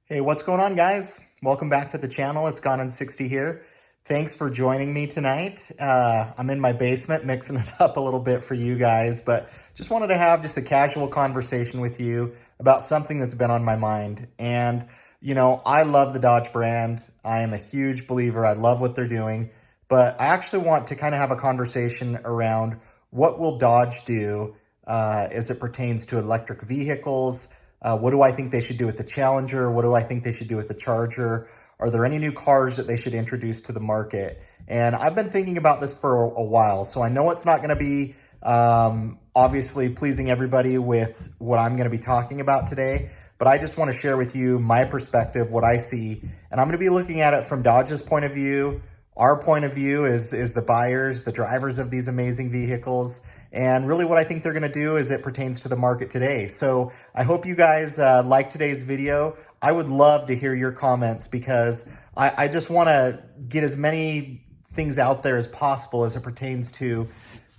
Hey, what's going on, guys? Welcome back to the channel. It's Gone in 60 here. Thanks for joining me tonight. I'm in my basement mixing it up a little bit for you guys, but just wanted to have just a casual conversation with you about something that's been on my mind. And, I love the Dodge brand. I am a huge believer. I love what they're doing, but I actually want to kind of have a conversation around what will Dodge do as it pertains to electric vehicles. What do I think they should do with the Challenger? What do I think they should do with the Charger? Are there any new cars that they should introduce to the market? And I've been thinking about this for a while, so I know it's not going to be obviously pleasing everybody with what I'm going to be talking about today, but I just want to share with you my perspective, what I see, and I'm going to be looking at it from Dodge's point of view. Our point of view is the buyers, the drivers of these amazing vehicles, and really what I think they're going to do as it pertains to the market today. So I hope you guys like today's video. I would love to hear your comments because I just want to get as many things out there as possible as it pertains to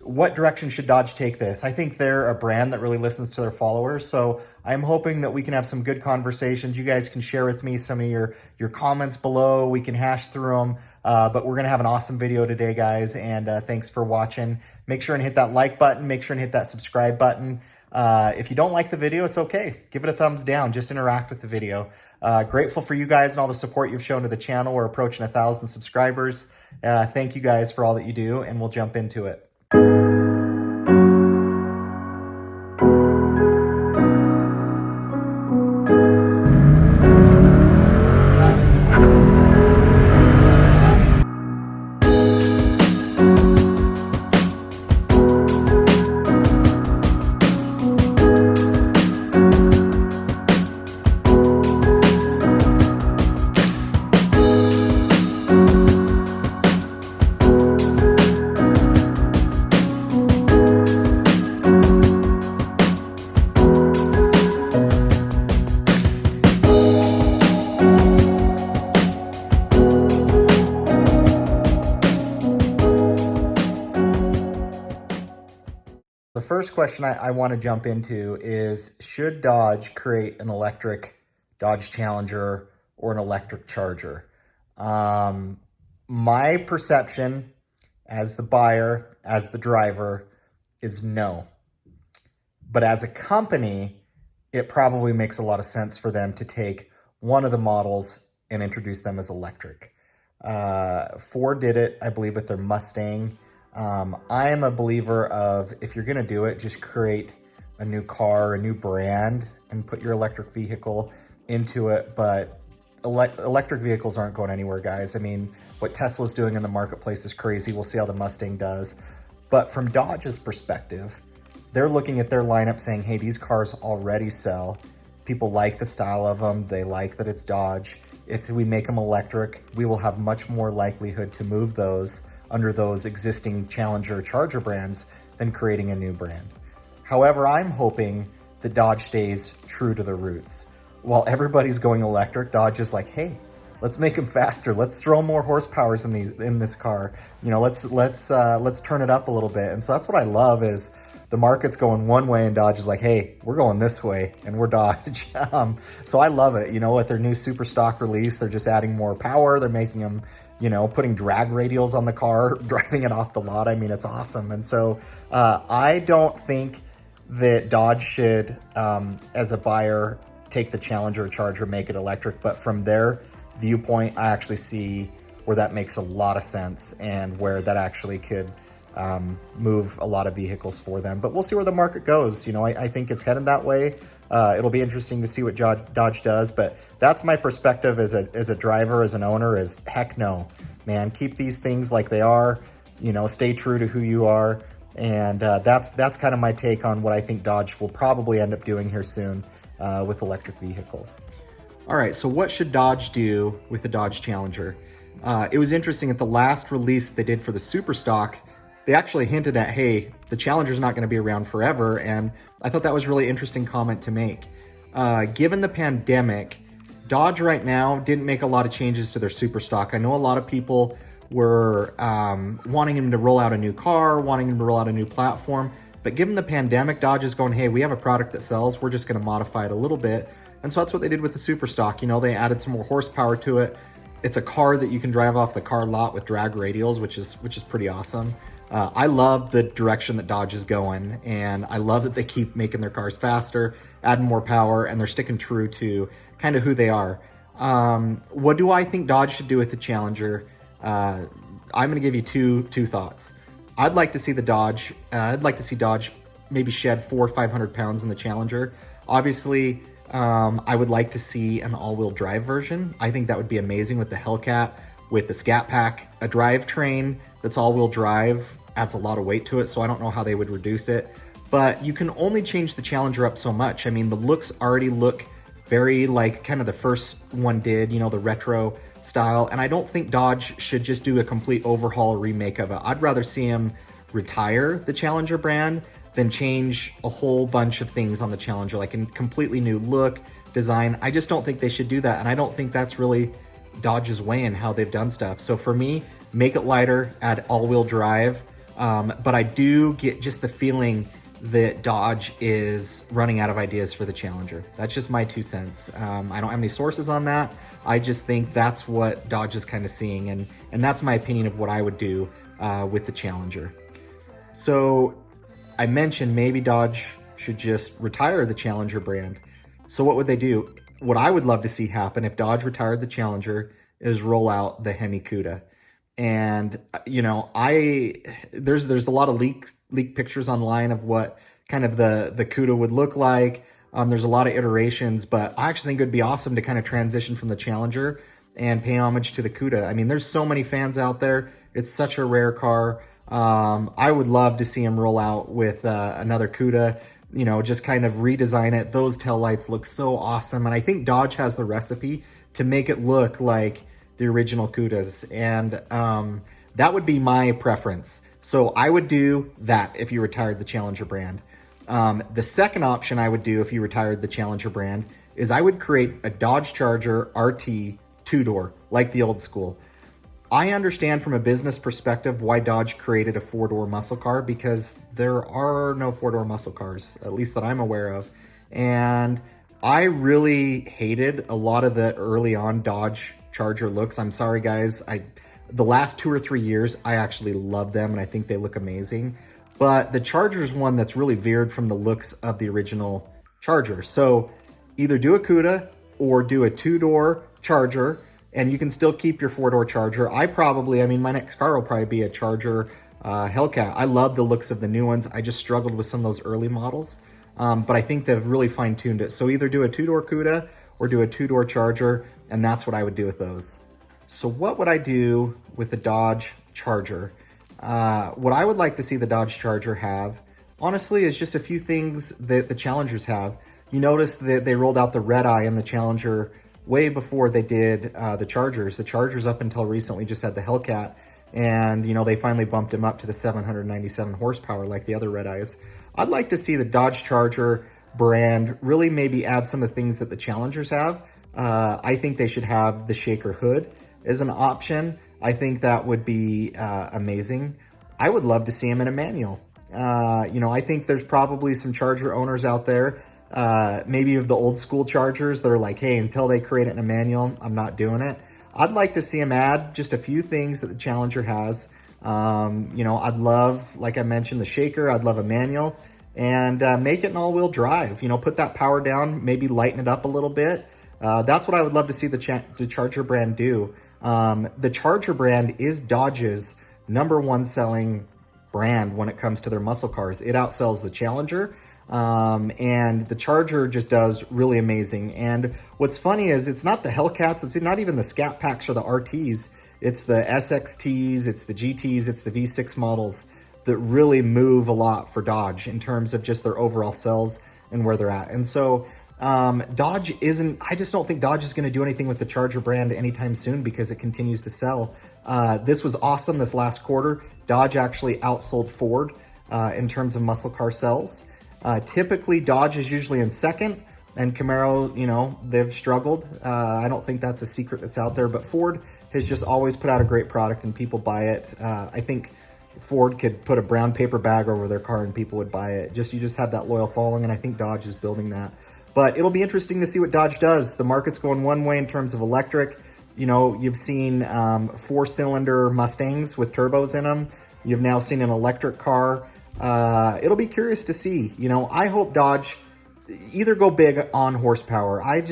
what direction should Dodge take this. I think they're a brand that really listens to their followers. So I'm hoping that we can have some good conversations. You guys can share with me some of your comments below. We can hash through them. But we're going to have an awesome video today, guys. And thanks for watching. Make sure and hit that like button. Make sure and hit that subscribe button. If you don't like the video, it's okay. Give it a thumbs down. Just interact with the video. Grateful for you guys and all the support you've shown to the channel. We're approaching 1,000 subscribers. Thank you guys for all that you do, and we'll jump into it. The first question I want to jump into is, should Dodge create an electric Dodge Challenger or an electric Charger? My perception as the buyer, as the driver, is no. But as a company, it probably makes a lot of sense for them to take one of the models and introduce them as electric. Ford did it, I believe, with their Mustang. I am a believer of, if you're going to do it, just create a new car, a new brand, and put your electric vehicle into it. But electric vehicles aren't going anywhere, guys. I mean, what Tesla's doing in the marketplace is crazy. We'll see how the Mustang does. But from Dodge's perspective, they're looking at their lineup saying, hey, these cars already sell. People like the style of them. They like that it's Dodge. If we make them electric, we will have much more likelihood to move those under those existing Challenger or Charger brands than creating a new brand. However, I'm hoping that Dodge stays true to their roots. While everybody's going electric, Dodge is like, hey, let's make them faster. Let's throw more horsepower in this car. Let's turn it up a little bit. And so that's what I love is the market's going one way and Dodge is like, hey, we're going this way and we're Dodge. So I love it. With their new super stock release, they're just adding more power. They're making them, putting drag radials on the car, driving it off the lot. I mean, it's awesome. And so I don't think that Dodge should, as a buyer, take the Challenger or Charger, make it electric. But from their viewpoint, I actually see where that makes a lot of sense and where that actually could move a lot of vehicles for them. But we'll see where the market goes. I think it's headed that way. It'll be interesting to see what Dodge does, but that's my perspective as a driver, as an owner, is heck no, man. Keep these things like they are, stay true to who you are. And that's kind of my take on what I think Dodge will probably end up doing here soon with electric vehicles. All right, so what should Dodge do with the Dodge Challenger? It was interesting at the last release they did for the super stock, they actually hinted at, hey, the Challenger's not going to be around forever. And I thought that was a really interesting comment to make. Given the pandemic, Dodge right now didn't make a lot of changes to their super stock. I know a lot of people were wanting him to roll out a new car, wanting him to roll out a new platform. But given the pandemic, Dodge is going, hey, we have a product that sells. We're just going to modify it a little bit. And so that's what they did with the Super Stock. You know, they added some more horsepower to it. It's a car that you can drive off the car lot with drag radials, which is pretty awesome. I love the direction that Dodge is going, and I love that they keep making their cars faster, adding more power, and they're sticking true to kind of who they are. What do I think Dodge should do with the Challenger? I'm going to give you two thoughts. I'd like to see Dodge maybe shed 400 or 500 pounds in the Challenger. Obviously, I would like to see an all-wheel drive version. I think that would be amazing with the Hellcat, with the Scat Pack. A drivetrain that's all-wheel drive adds a lot of weight to it, so I don't know how they would reduce it. But you can only change the Challenger up so much. I mean, the looks already look very like kind of the first one did, you know, the retro style. And I don't think Dodge should just do a complete overhaul remake of it. I'd rather see him retire the Challenger brand than change a whole bunch of things on the Challenger, like a completely new look, design. I just don't think they should do that. And I don't think that's really Dodge's way in how they've done stuff. So for me, make it lighter, add all-wheel drive. But I do get just the feeling that Dodge is running out of ideas for the Challenger. That's just my 2 cents. I don't have any sources on that. I just think that's what Dodge is kind of seeing, and that's my opinion of what I would do with the Challenger. So I mentioned maybe Dodge should just retire the Challenger brand. So what would they do? What I would love to see happen if Dodge retired the Challenger is roll out the Hemi Cuda. And, you know, there's a lot of leaked pictures online of what kind of the Cuda would look like. There's a lot of iterations, but I actually think it would be awesome to kind of transition from the Challenger and pay homage to the Cuda. I mean, there's so many fans out there. It's such a rare car. I would love to see him roll out with another Cuda, you know, just kind of redesign it. Those taillights look so awesome. And I think Dodge has the recipe to make it look like the original Cudas. And that would be my preference. So I would do that if you retired the Challenger brand. The second option I would do if you retired the Challenger brand is I would create a Dodge Charger RT two-door, like the old school. I understand from a business perspective why Dodge created a four-door muscle car, because there are no four-door muscle cars, at least that I'm aware of. And I really hated a lot of the early on Dodge Charger looks. I'm sorry, guys. The last 2 or 3 years, I actually love them, and I think they look amazing. But the Charger is one that's really veered from the looks of the original Charger. So either do a Cuda or do a two-door Charger, and you can still keep your four-door Charger. I mean, my next car will probably be a Charger Hellcat. I love the looks of the new ones. I just struggled with some of those early models, but I think they've really fine-tuned it. So either do a two-door Cuda or do a two-door Charger, and that's what I would do with those. So what would I do with the Dodge Charger? What I would like to see the Dodge Charger have, honestly, is just a few things that the Challengers have. You notice that they rolled out the red eye in the Challenger way before they did the Chargers. The Chargers up until recently just had the Hellcat, and you know, they finally bumped him up to the 797 horsepower like the other red eyes. I'd like to see the Dodge Charger brand really maybe add some of the things that the Challengers have. I think they should have the shaker hood as an option. I think that would be amazing. I would love to see him in a manual. You know, I think there's probably some Charger owners out there, maybe of the old school Chargers, that are like, hey, until they create it in a manual, I'm not doing it. I'd like to see him add just a few things that the Challenger has. You know, I'd love, like I mentioned, the shaker. I'd love a manual, and make it an all-wheel drive. You know, put that power down, maybe lighten it up a little bit. That's what I would love to see the Charger brand do. The Charger brand is Dodge's #1 selling brand when it comes to their muscle cars. It outsells the Challenger, and the Charger just does really amazing. And what's funny is it's not the Hellcats, it's not even the Scat Packs or the RTs. It's the SXTs, it's the GTs, it's the V6 models that really move a lot for Dodge in terms of just their overall sales and where they're at. And so Dodge I just don't think Dodge is going to do anything with the Charger brand anytime soon, because it continues to sell. This was awesome this last quarter. Dodge actually outsold Ford in terms of muscle car sales. Typically, Dodge is usually in second, and Camaro, you know, they've struggled. I don't think that's a secret that's out there, but Ford has just always put out a great product and people buy it. I think Ford could put a brown paper bag over their car and people would buy it. You just have that loyal following, and I think Dodge is building that. But it'll be interesting to see what Dodge does. The market's going one way in terms of electric. You know, you've seen 4-cylinder Mustangs with turbos in them. You've now seen an electric car. It'll be curious to see. You know, I hope Dodge either go big on horsepower. I'd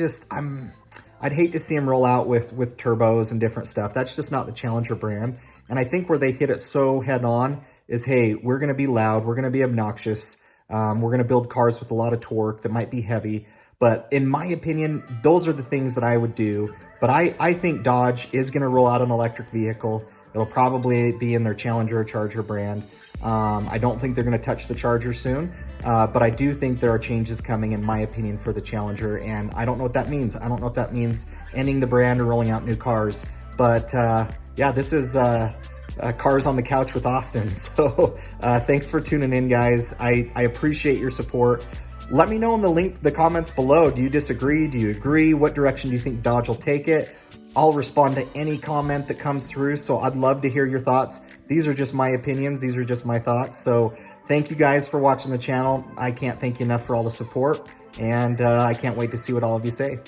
hate to see them roll out with turbos and different stuff. That's just not the Challenger brand. And I think where they hit it so head on is, hey, we're going to be loud. We're going to be obnoxious. We're going to build cars with a lot of torque that might be heavy. But in my opinion, those are the things that I would do. But I think Dodge is going to roll out an electric vehicle. It'll probably be in their Challenger or Charger brand. I don't think they're going to touch the Charger soon, but I do think there are changes coming, in my opinion, for the Challenger, and I don't know what that means. I don't know if that means ending the brand or rolling out new cars, but yeah, this is Cars on the Couch with Austin. So thanks for tuning in, guys. I appreciate your support. Let me know in the comments below. Do you disagree? Do you agree? What direction do you think Dodge will take it? I'll respond to any comment that comes through, so I'd love to hear your thoughts. These are just my opinions. These are just my thoughts. So thank you guys for watching the channel. I can't thank you enough for all the support, and I can't wait to see what all of you say.